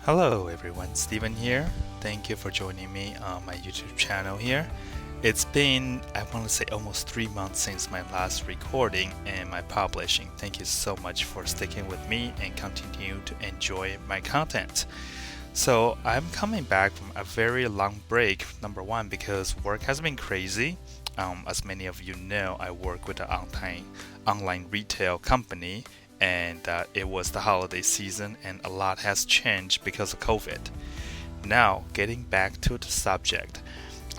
Hello everyone, Steven here. Thank you for joining me on my YouTube channel here. It's been, I want to say, almost 3 months since my last recording and my publishing. Thank you so much for sticking with me and continue to enjoy my content. So I'm coming back from a very long break, number one, because work has been crazy. As many of you know, I work with an online retail company, and it was the holiday season and a lot has changed because of COVID. Now, getting back to the subject,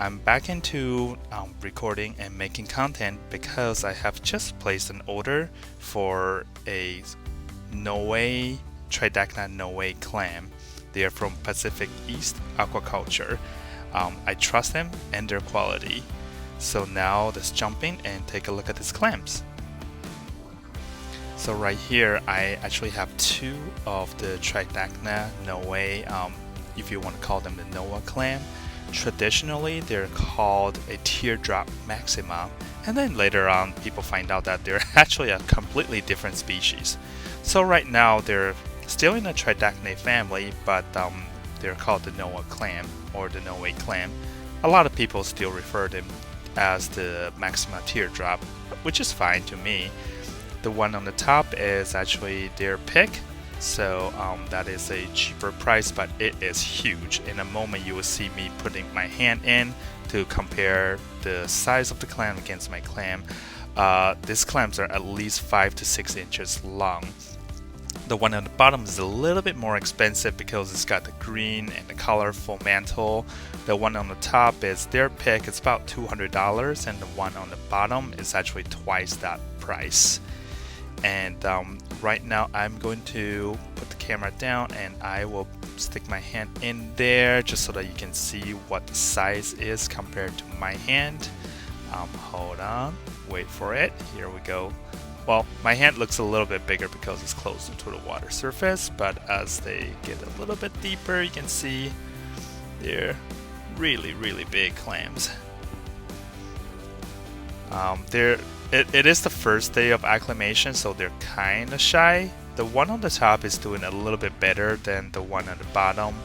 I'm back into recording and making content because I have just placed an order for a Noae, Tridacna Noae clam. They are from Pacific East Aquaculture. I trust them and their quality. So now let's jump in and take a look at these clams. So right here, I actually have two of the Tridacna Noae, if you want to call them the Noah clam. Traditionally, they're called a Teardrop Maxima, and then later on, people find out that they're actually a completely different species. So right now, they're still in the Tridacnae family, but they're called the Noah clam or the Noae clam. A lot of people still refer them as the Maxima Teardrop, which is fine to me. The one on the top is actually their pick, so that is a cheaper price, but it is huge. In a moment, you will see me putting my hand in to compare the size of the clam against my clam. These clams are at least 5 to 6 inches long. The one on the bottom is a little bit more expensive because it's got the green and the colorful mantle. The one on the top is their pick. It's about $200, and the one on the bottom is actually twice that price. And right now I'm going to put the camera down and I will stick my hand in there just so that you can see what the size is compared to my hand. Hold on, wait for it. Here we go. Well, my hand looks a little bit bigger because it's closer to the water surface, but as they get a little bit deeper, you can see they're really big clams. It is the first day of acclimation, so they're kind of shy. The one on the top is doing a little bit better than the one on the bottom.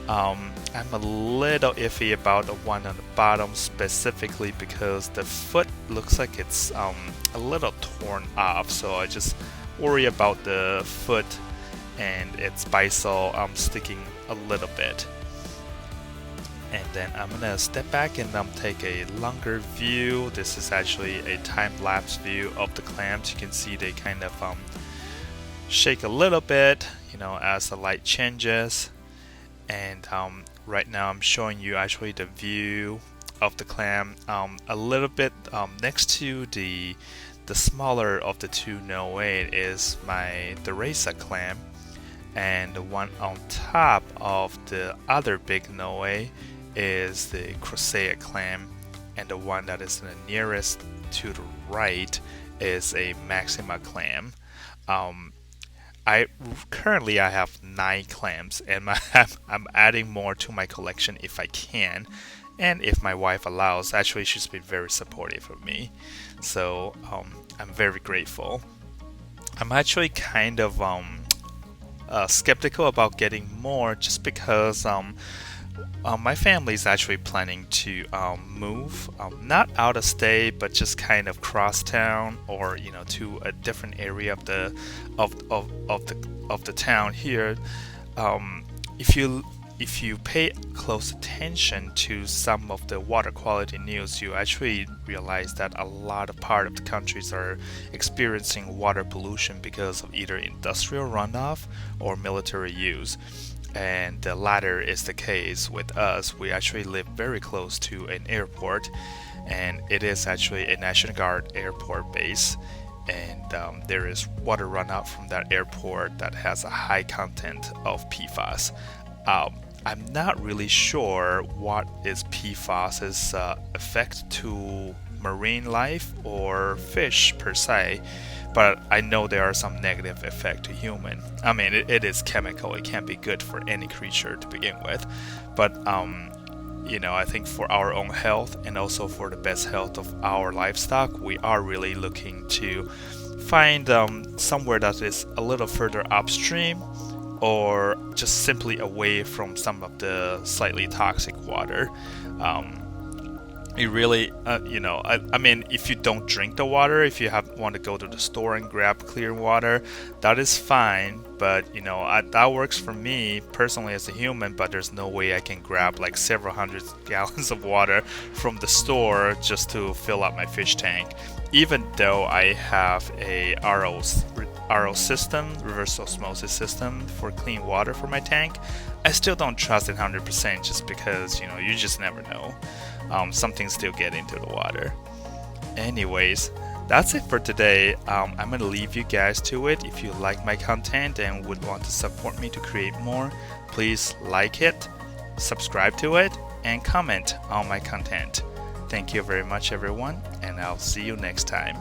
I'm a little iffy about the one on the bottom specifically because the foot looks like it's a little torn off, so I just worry about the foot and its bisel sticking a little bit. And then I'm gonna step back and take a longer view. This is actually a time-lapse view of the clams. You can see they kind of shake a little bit, as the light changes. And right now I'm showing you actually the view of the clam a little bit next to the smaller of the two Noae is my Tridacna clam, and the one on top of the other big Noae is the Crocea clam, and the one that is the nearest to the right is a Maxima clam. I currently have 9 clams, and I'm adding more to my collection if I can, and if my wife allows. Actually, she's been very supportive of me, so I'm very grateful. I'm actually kind of skeptical about getting more just because my family is actually planning to move, not out of state, but just kind of cross town or to a different area of the town here. If you pay close attention to some of the water quality news, you actually realize that a lot of part of the countries are experiencing water pollution because of either industrial runoff or military use. And the latter is the case with us. We actually live very close to an airport, and it is actually a National Guard airport base, and there is water runoff from that airport that has a high content of PFAS. I'm not really sure what is PFAS's effect to marine life or fish per se, but I know there are some negative effect to human. I mean, it is chemical. It can't be good for any creature to begin with, but I think for our own health and also for the best health of our livestock, we are really looking to find somewhere that is a little further upstream or just simply away from some of the slightly toxic water. It really, I mean, if you don't drink the water, if you want to go to the store and grab clear water, that is fine. But that works for me personally as a human. But there's no way I can grab like several hundred gallons of water from the store just to fill up my fish tank. Even though I have a RO system, reverse osmosis system for clean water for my tank, I still don't trust it 100% just because you just never know. Something still get into the water. Anyways, that's it for today. I'm gonna leave you guys to it. If you like my content and would want to support me to create more, please like it, subscribe to it, and comment on my content. Thank you very much, everyone, and I'll see you next time.